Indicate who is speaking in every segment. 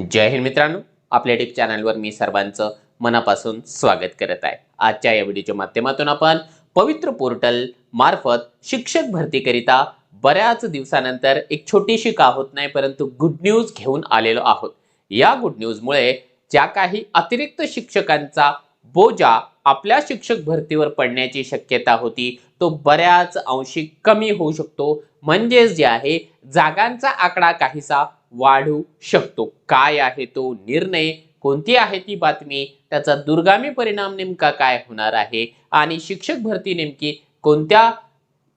Speaker 1: जय हिंद मित्रांनो, आपल्या यूट्यूब चॅनलवर मी सर्वांचं मनापासून स्वागत करत आहे। आजच्या या व्हिडिओच्या माध्यमातून आपण पवित्र पोर्टल मार्फत शिक्षक भरतीकरिता बऱ्याच दिवसानंतर एक छोटीशी का होत नाही परंतु गुड न्यूज घेऊन आलेलो आहोत। या गुड न्यूजमुळे ज्या काही अतिरिक्त शिक्षकांचा बोजा आपल्या शिक्षक भरतीवर पडण्याची शक्यता होती तो बऱ्याच अंशी कमी होऊ शकतो। म्हणजेच जे आहे जागांचा आकडा काहीसा वाढू शकतो। काय आहे तो निर्णय, कोणती आहे ती बातमी, त्याचा दूरगामी परिणाम नेमका काय होणार आहे आणि शिक्षक भरती नेमकी कोणत्या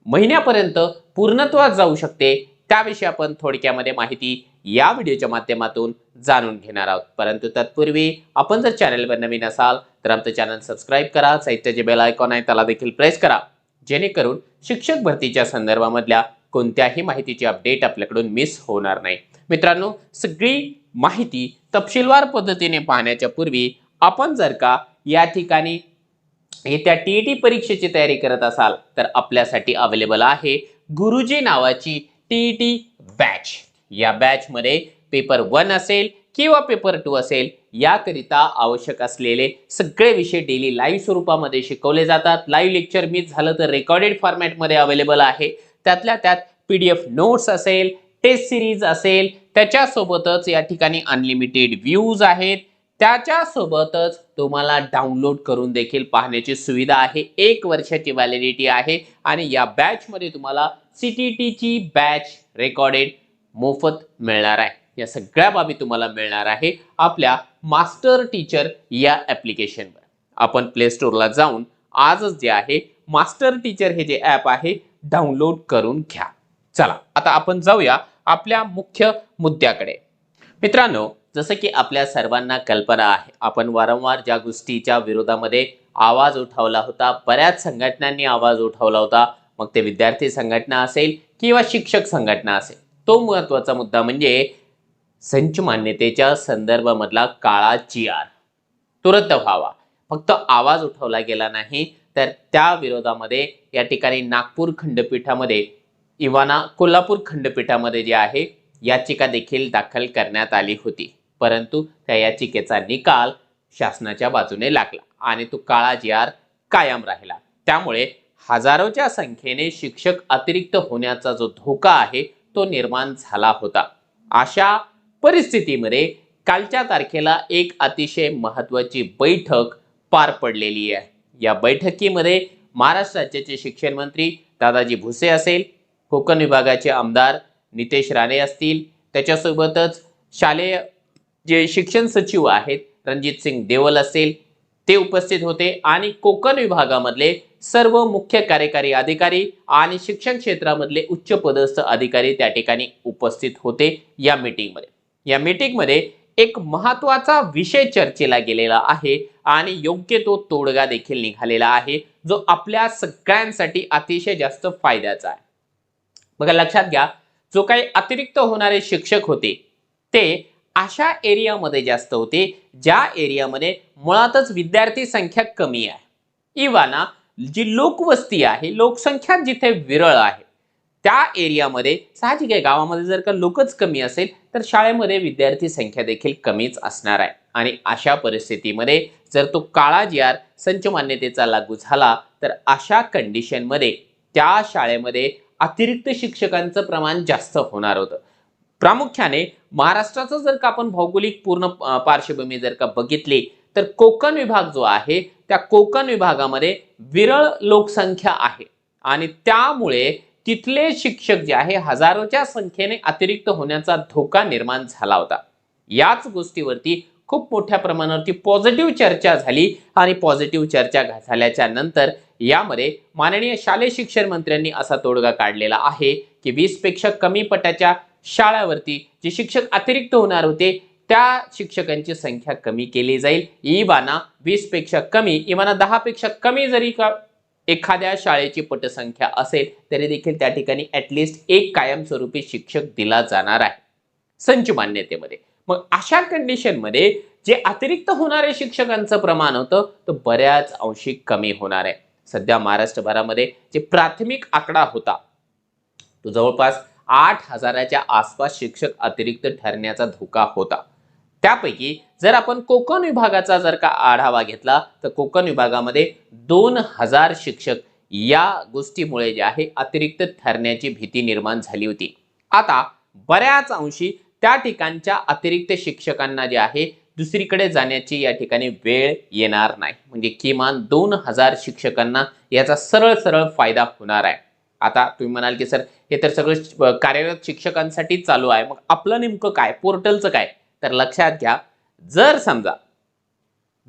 Speaker 1: महिन्यापर्यंत पूर्णत्वास जाऊ शकते त्याविषयी आपण थोडक्यामध्ये माहिती या व्हिडिओच्या माध्यमातून जाणून घेणार आहोत। परंतु तत्पूर्वी आपण जर चॅनलवर नवीन असाल तर आमचं चॅनल सबस्क्राइब करा, साइडचे जे बेल आयकॉन आहे त्याला देखील प्रेस करा, जेणेकरून शिक्षक भरतीच्या संदर्भामधल्या कोणत्याही माहितीची अपडेट आपल्याकडून मिस होणार नाही। मित्रांनो, सगळी माहिती तपशीलवार पद्धतीने पाहण्याच्या पूर्वी आपण जर का या ठिकाणी येत्या टीईटी परीक्षेची तयारी करत असाल तर आपल्यासाठी अवेलेबल आहे गुरुजी नावाची टीईटी बॅच। या बॅच मध्ये पेपर 1 असेल किंवा पेपर 2 असेल याकरिता आवश्यक असलेले सगळे विषय डेली लाईव्ह स्वरूपामध्ये शिकवले जातात। लाईव्ह लेक्चर मिस झालं तर रेकॉर्डेड फॉर्मॅटमध्ये अवेलेबल आहे। त्यातल्या त्यात पीडीएफ नोट्स असेल, टेस्ट सिरीज असेल, त्याच्यासोबतच या ठिकाणी अनलिमिटेड व्ह्यूज आहेत, त्याच्यासोबतच तुम्हाला डाउनलोड करून देखील पाहण्याची सुविधा आहे। 1 वर्षाची व्हॅलिडिटी आहे आणि या बॅच मध्ये तुम्हाला सीटीटीची बॅच रेकॉर्डेड मोफत मिळणार आहे। या सगळ्या बाबी तुम्हाला मिळणार आहे आपल्या मास्टर टीचर या ॲप्लिकेशनवर। आपण प्ले स्टोअरला जाऊन आजच जे आहे मास्टर टीचर हे जे ॲप आहे डाउनलोड करून घ्या। चला आता आपण जाऊया आपल्या मुख्य मुद्द्याकडे। मित्रांनो, जसं की आपल्या सर्वांना कल्पना आहे, आपण वारंवार ज्या गोष्टीच्या विरोधामध्ये आवाज उठवला होता, बऱ्याच संघटनांनी आवाज उठवला होता, मग ते विद्यार्थी संघटना असेल किंवा शिक्षक संघटना असेल, तो महत्त्वाचा मुद्दा म्हणजे संच मान्यतेच्या संदर्भामधला काळा GR तो रद्द व्हावा। फक्त आवाज उठवला गेला नाही तर त्या विरोधामध्ये या ठिकाणी नागपूर खंडपीठामध्ये इवाना कोल्हापूर खंडपीठामध्ये जे आहे याचिका देखील दाखल करण्यात आली होती, परंतु त्या याचिकेचा निकाल शासनाच्या बाजूने लागला आणि तो काळा GR कायम राहिला। त्यामुळे हजारोच्या संख्येने शिक्षक अतिरिक्त होण्याचा जो धोका आहे तो निर्माण झाला होता। अशा परिस्थितीमध्ये कालच्या तारखेला एक अतिशय महत्त्वाची बैठक पार पडलेली आहे। या बैठकीमध्ये महाराष्ट्र राज्याचे शिक्षण मंत्री दादाजी भुसे असेल, कोकण विभागाचे आमदार नितेश राणे असतील, त्याच्यासोबतच शालेय जे शिक्षण सचिव आहेत रणजित सिंग देवल असेल ते उपस्थित होते आणि कोकण विभागामधले सर्व मुख्य कार्यकारी अधिकारी आणि शिक्षण क्षेत्रामधले उच्च पदस्थ अधिकारी त्या ठिकाणी उपस्थित होते या मीटिंगमध्ये। या मीटिंगमध्ये एक महत्त्वाचा विषय चर्चेला गेलेला आहे आणि योग्य तो तोडगा देखील निघालेला आहे जो आपल्या सगळ्यांसाठी अतिशय जास्त फायद्याचा आहे। बघा, लक्षात घ्या, जो काही अतिरिक्त होणारे शिक्षक होते ते अशा एरियामध्ये जास्त होते ज्या एरियामध्ये मुळातच विद्यार्थी संख्या कमी आहे। इवाना जी लोकवस्ती आहे, लोकसंख्या जिथे विरळ आहे त्या एरियामध्ये साहजिक आहे, गावामध्ये जर का लोकच कमी असेल तर शाळेमध्ये विद्यार्थी संख्या देखील कमीच असणार आहे। आणि अशा परिस्थितीमध्ये जर तो काळा GR संच मान्यतेचा लागू झाला तर अशा कंडिशनमध्ये त्या शाळेमध्ये अतिरिक्त शिक्षकांचं प्रमाण जास्त होणार होतं। प्रामुख्याने महाराष्ट्राचं जर का आपण भौगोलिक पूर्ण पार्श्वभूमी जर का बघितली तर कोकण विभाग जो आहे त्या कोकण विभागामध्ये विरळ लोकसंख्या आहे आणि त्यामुळे तिथले शिक्षक जे आहे हजारोच्या संख्येने अतिरिक्त होण्याचा धोका निर्माण झाला होता। याच गोष्टीवरती खूप मोठ्या प्रमाणावरती पॉझिटिव्ह चर्चा झाली आणि पॉझिटिव्ह चर्चा झाल्याच्या नंतर यामध्ये माननीय शालेय शिक्षण मंत्र्यांनी असा तोडगा काढलेला आहे की 20 पेक्षा कमी पटाच्या शाळांवरती जे शिक्षक अतिरिक्त होणार होते त्या शिक्षकांची संख्या कमी केली जाईल। इवाना 20 पेक्षा कमी, इवाना 10 पेक्षा कमी जरी का एखाद्या शाळेची पटसंख्या असेल तरी देखील त्या ठिकाणी ॲटलिस्ट एक कायमस्वरूपी शिक्षक दिला जाणार आहे संच मान्यतेमध्ये। मग अशा कंडिशनमध्ये जे अतिरिक्त होणारे शिक्षकांचं प्रमाण होतं तो बऱ्याच अंशी कमी होणार आहे। सध्या महाराष्ट्रभरामध्ये जे प्राथमिक आकडा होता तो जवळपास 8,000च्या आसपास शिक्षक अतिरिक्त ठरण्याचा धोका होता। त्यापैकी जर आपण कोकण विभागाचा जर का आढावा घेतला तर कोकण विभागामध्ये 2000 शिक्षक या गोष्टीमुळे जे आहे अतिरिक्त ठरण्याची भीती निर्माण झाली होती. आता बऱ्याच अंशी त्या ठिकाणच्या अतिरिक्त शिक्षकांना जे आहे दुसरीकडे जाण्याची या ठिकाणी वेळ येणार नाही. म्हणजे किमान 2000 शिक्षकांना याचा सरळ सरळ फायदा होणार आहे. आता तुम्ही म्हणाल की सर हे तर सगळं कार्यरत शिक्षकांसाठी चालू आहे, मग आपलं नेमकं काय, पोर्टलचं काय? तर लक्षात घ्या, जर समजा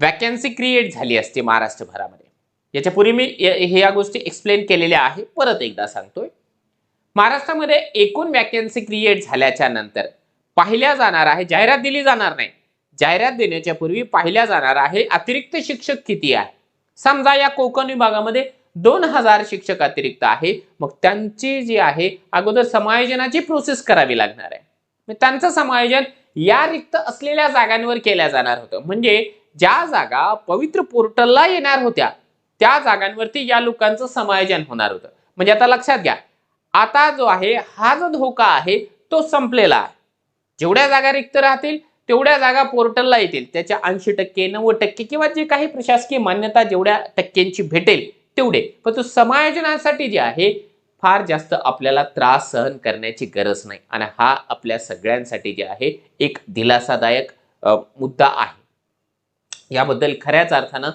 Speaker 1: वॅकन्सी क्रिएट झाली असते महाराष्ट्रभरामध्ये, याच्यापूर्वी मी या गोष्टी एक्सप्लेन केलेल्या आहे, परत एकदा सांगतोय. महाराष्ट्रामध्ये एकूण वॅकन्सी क्रिएट झाल्याच्या नंतर पाहिल्या जाणार आहे, जाहिरात दिली जाणार नाही, जाहिरात देण्याच्या पूर्वी पाहिल्या जाणार आहे अतिरिक्त शिक्षक किती आहे. समजा या कोकण विभागामध्ये 2000 शिक्षक अतिरिक्त आहे, मग त्यांची जी आहे अगोदर समायोजनाची प्रोसेस करावी लागणार आहे. मग त्यांचं समायोजन या रिक्त असलेल्या जागांवर केल्या जाणार होतं. म्हणजे ज्या जागा पवित्र पोर्टलला येणार होत्या त्या जागांवरती या लोकांचं समायोजन होणार होतं. म्हणजे आता लक्षात घ्या, आता जो आहे हा जो धोका आहे तो संपलेला आहे. जेवढ्या जागा रिक्त राहतील तेवढ्या जागा पोर्टलला येतील, त्याच्या 80%, 90% किंवा जे काही प्रशासकीय मान्यता जेवढ्या टक्क्यांची भेटेल तेवढे. पण तो समायोजनासाठी जे आहे फार जास्त आपल्याला त्रास सहन करण्याची गरज नाही. आणि हा आपल्या सगळ्यांसाठी जे आहे एक दिलासादायक मुद्दा आहे. याबद्दल खऱ्याच अर्थानं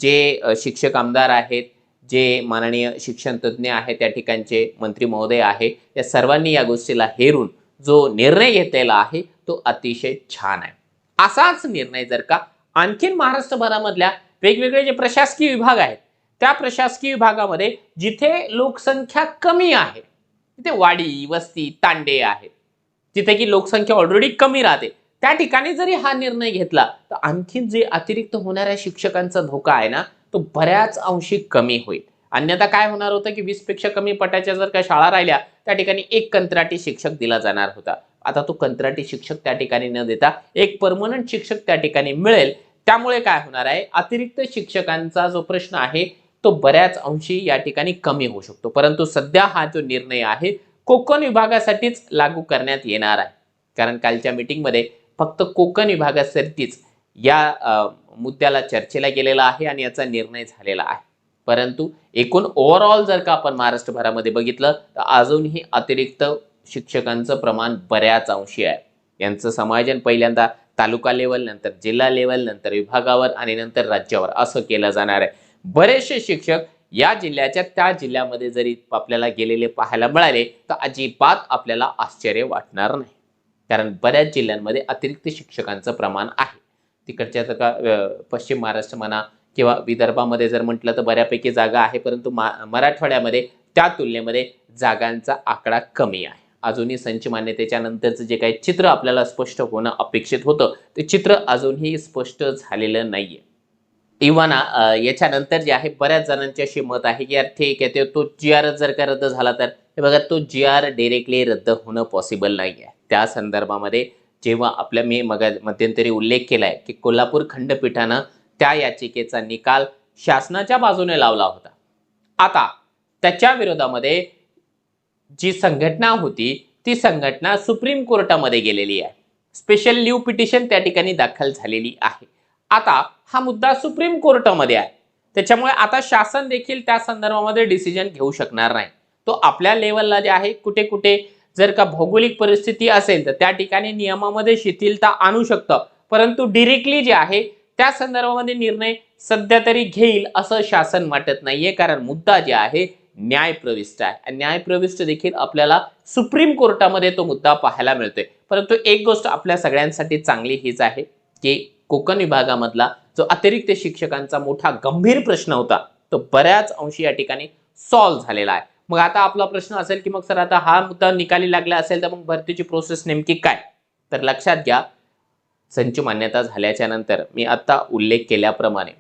Speaker 1: जे शिक्षक आमदार आहेत, जे माननीय शिक्षण तज्ज्ञ आहेत, त्या ठिकाणचे मंत्री महोदय आहे, या सर्वांनी या गोष्टीला हेरून जो निर्णय घेतलेला आहे तो अतिशय छान आहे. असाच निर्णय जर का आणखीन महाराष्ट्रभरामधल्या वेगवेगळे जे प्रशासकीय विभाग आहेत त्या प्रशासकीय विभागामध्ये जिथे लोकसंख्या कमी आहे, तिथे वाडी, वस्ती, तांडे आहेत, जिथे की लोकसंख्या ऑलरेडी कमी राहते, त्या ठिकाणी जरी हा निर्णय घेतला तर आणखीन जे अतिरिक्त होणाऱ्या शिक्षकांचा धोका आहे ना तो बऱ्याच अंशी कमी होईल. अन्यथा काय होणार होतं की 20 पेक्षा कमी पटाच्या जर का शाळा राहिल्या त्या ठिकाणी एक कंत्राटी शिक्षक दिला जाणार होता. आता तो कंत्राटी शिक्षक त्या ठिकाणी न देता एक परमनंट शिक्षक त्या ठिकाणी मिळेल. त्यामुळे काय होणार आहे, अतिरिक्त शिक्षकांचा जो प्रश्न आहे तो बऱ्याच अंशी या ठिकाणी कमी होऊ शकतो. परंतु सध्या हा जो निर्णय आहे कोकण विभागासाठीच लागू करण्यात येणार आहे. कारण कालच्या मीटिंगमध्ये फक्त कोकण विभागासाठीच या मुद्द्याला चर्चेला गेलेला आहे आणि याचा निर्णय झालेला आहे. परंतु एकूण ओव्हरऑल जर का आपण महाराष्ट्रभरामध्ये बघितलं तर अजूनही अतिरिक्त शिक्षकांचं प्रमाण बऱ्याच अंशी आहे. यांचं समायोजन पहिल्यांदा तालुका लेवल, नंतर जिल्हा लेवल, नंतर विभागावर आणि नंतर राज्यावर असं केलं जाणार आहे. बरेचसे शिक्षक या जिल्ह्याच्या त्या जिल्ह्यामध्ये जरी आपल्याला गेलेले पाहायला मिळाले तर अजिबात आपल्याला आश्चर्य वाटणार नाही. कारण बऱ्याच जिल्ह्यांमध्ये अतिरिक्त शिक्षकांचं प्रमाण आहे. तिकडच्या जर का पश्चिम महाराष्ट्र म्हणा किंवा विदर्भामध्ये जर म्हटलं तर बऱ्यापैकी जागा आहे, परंतु मराठवाड्यामध्ये त्या तुलनेमध्ये जागांचा आकडा कमी आहे. अजूनही संच मान्यतेच्या नंतरचं जे काही चित्र आपल्याला स्पष्ट होणं अपेक्षित होतं ते चित्र अजूनही स्पष्ट झालेलं नाहीये. इव्हन याच्यानंतर जे आहे बऱ्याच जणांची अशी मत आहे की यार ठीक आहे, तो जी आर जर का रद्द झाला तर हे बघा, तो जी आर डायरेक्टली रद्द होणं पॉसिबल नाही आहे. त्या संदर्भामध्ये जेव्हा आपल्या मी मध्यंतरी उल्लेख केलाय की कोल्हापूर खंडपीठानं त्या याचिकेचा निकाल शासनाच्या बाजूने लावला होता. आता त्याच्या विरोधामध्ये जी संघटना होती ती संघटना सुप्रीम कोर्टामध्ये गेलेली आहे. स्पेशल लीव्ह पिटिशन त्या ठिकाणी दाखल झालेली आहे. आता हा मुद्दा सुप्रीम कोर्टामध्ये आहे, त्याच्यामुळे आता शासन देखील त्या संदर्भामध्ये डिसिजन घेऊ शकणार नाही. तो आपल्या लेवलला जे आहे कुठे कुठे जर का भौगोलिक परिस्थिती असेल तर त्या ठिकाणी नियमामध्ये शिथिलता आणू शकतं, परंतु डिरेक्टली जे आहे त्या संदर्भामध्ये निर्णय सध्या तरी घेईल असं शासन वाटत नाहीये. कारण मुद्दा जे आहे न्यायप्रविष्ट आहे आणि न्यायप्रविष्ट देखील आपल्याला सुप्रीम कोर्टामध्ये तो मुद्दा पाहायला मिळतोय. परंतु एक गोष्ट आपल्या सगळ्यांसाठी चांगली हीच आहे की कोकण विभागामधला जो अतिरिक्त शिक्षकांचा मोठा गंभीर प्रश्न होता तो बऱ्याच अंशी या ठिकाणी सॉल्व्ह झालेला आहे. मग आता आपला प्रश्न असेल की मग सर आता हा मुद्दा निकाली लागला असेल तर मग भरतीची प्रोसेस नेमकी काय? तर लक्षात घ्या, संच मान्यता झाल्याच्या नंतर मी आता उल्लेख केल्याप्रमाणे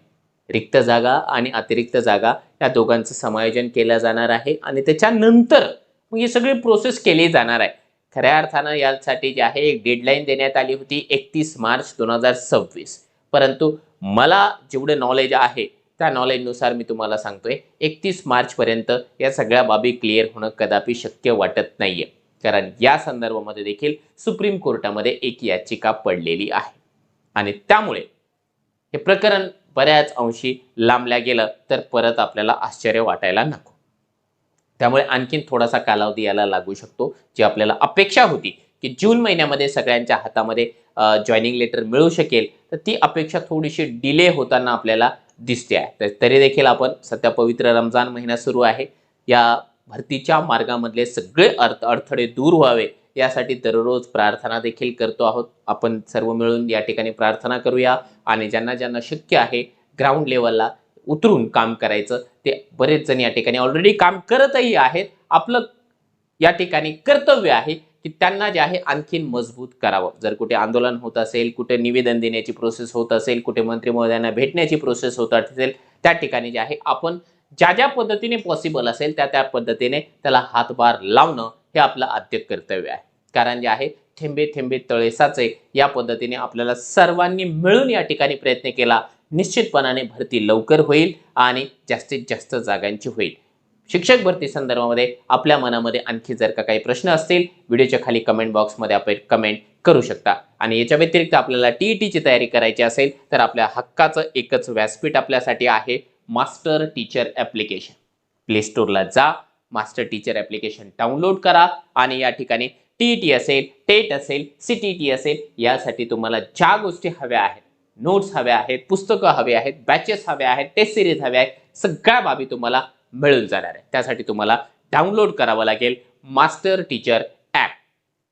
Speaker 1: रिक्त जागा आणि अतिरिक्त जागा या दोघांचं समायोजन केलं जाणार आहे आणि त्याच्यानंतर मग ही सगळी प्रोसेस केली जाणार आहे. खऱ्या अर्थानं यासाठी जे आहे एक डेडलाईन देण्यात आली होती 31 मार्च 2026. परंतु मला जेवढे नॉलेज आहे त्या नॉलेजनुसार मी तुम्हाला सांगतोय 31 मार्च पर्यंत या सगळ्या बाबी क्लिअर होणं कदापि शक्य वाटत नाहीये. कारण या संदर्भामध्ये देखील सुप्रीम कोर्टामध्ये एक याचिका पडलेली आहे. आणि त्यामुळे हे प्रकरण बऱ्याच अंशी लांबल्या गेलं तर परत आपल्याला आश्चर्य वाटायला नको. त्यामुळे आणखीन थोडासा कालावधी याला लागू शकतो. जी आपल्याला अपेक्षा होती की जून महिन्यामध्ये सगळ्यांच्या हातामध्ये जॉईनिंग लेटर मिळू शकेल, तर ती अपेक्षा थोडीशी डिले होताना आपल्याला दिसते आहे. तर तरी देखील आपण सध्या पवित्र रमजान महिना सुरू आहे. या भरतीच्या मार्गामधले सगळे अडथळे दूर व्हावे यासाठी दररोज प्रार्थना देखील करतो आहोत. आपण सर्व मिळून या ठिकाणी प्रार्थना करूया आणि ज्यांना ज्यांना शक्य आहे ग्राउंड लेवलला उतरून काम करायचं, ते बरेच जण या ठिकाणी ऑलरेडी काम करतही आहेत. आपलं या ठिकाणी कर्तव्य आहे की त्यांना जे आहे आणखीन मजबूत करावं. जर कुठे आंदोलन होत असेल, कुठे निवेदन देण्याची प्रोसेस होत असेल, कुठे मंत्री महोदयांना भेटण्याची प्रोसेस होत असेल, त्या ठिकाणी जे आहे आपण ज्या ज्या पद्धतीने पॉसिबल असेल त्या त्या पद्धतीने त्याला हातभार लावणं हे आपलं आद्य कर्तव्य आहे. कारण जे आहे थेंबे थेंबे तळे साचे या पद्धतीने आपल्याला सर्वांनी मिळून या ठिकाणी प्रयत्न केला, निश्चितपणाने भरती लवकर होईल आणि जास्तीत जास्त जागांची होईल. शिक्षक भरती संदर्भामध्ये आपल्या मनामध्ये आणखी जर का काही प्रश्न असतील, व्हिडिओच्या खाली कमेंट बॉक्समध्ये आपण कमेंट करू शकता. आणि याच्या व्यतिरिक्त आपल्याला टीईटीची तयारी करायची असेल तर आपल्या हक्काचं एकच व्यासपीठ आपल्यासाठी आहे, मास्टर टीचर ॲप्लिकेशन. प्ले स्टोअरला जा, मास्टर टीचर ॲप्लिकेशन डाउनलोड करा आणि या ठिकाणी टीईटी असेल, टेट असेल, सीटीटी असेल, यासाठी तुम्हाला ज्या गोष्टी हव्या आहेत, नोट्स हव्या आहेत, पुस्तकं हवे आहेत, बॅचेस हव्या आहेत, टेस्ट सिरीज हव्या आहेत, सगळ्या बाबी तुम्हाला मिळून जाणार आहे. त्यासाठी तुम्हाला डाउनलोड करावं लागेल मास्टर टीचर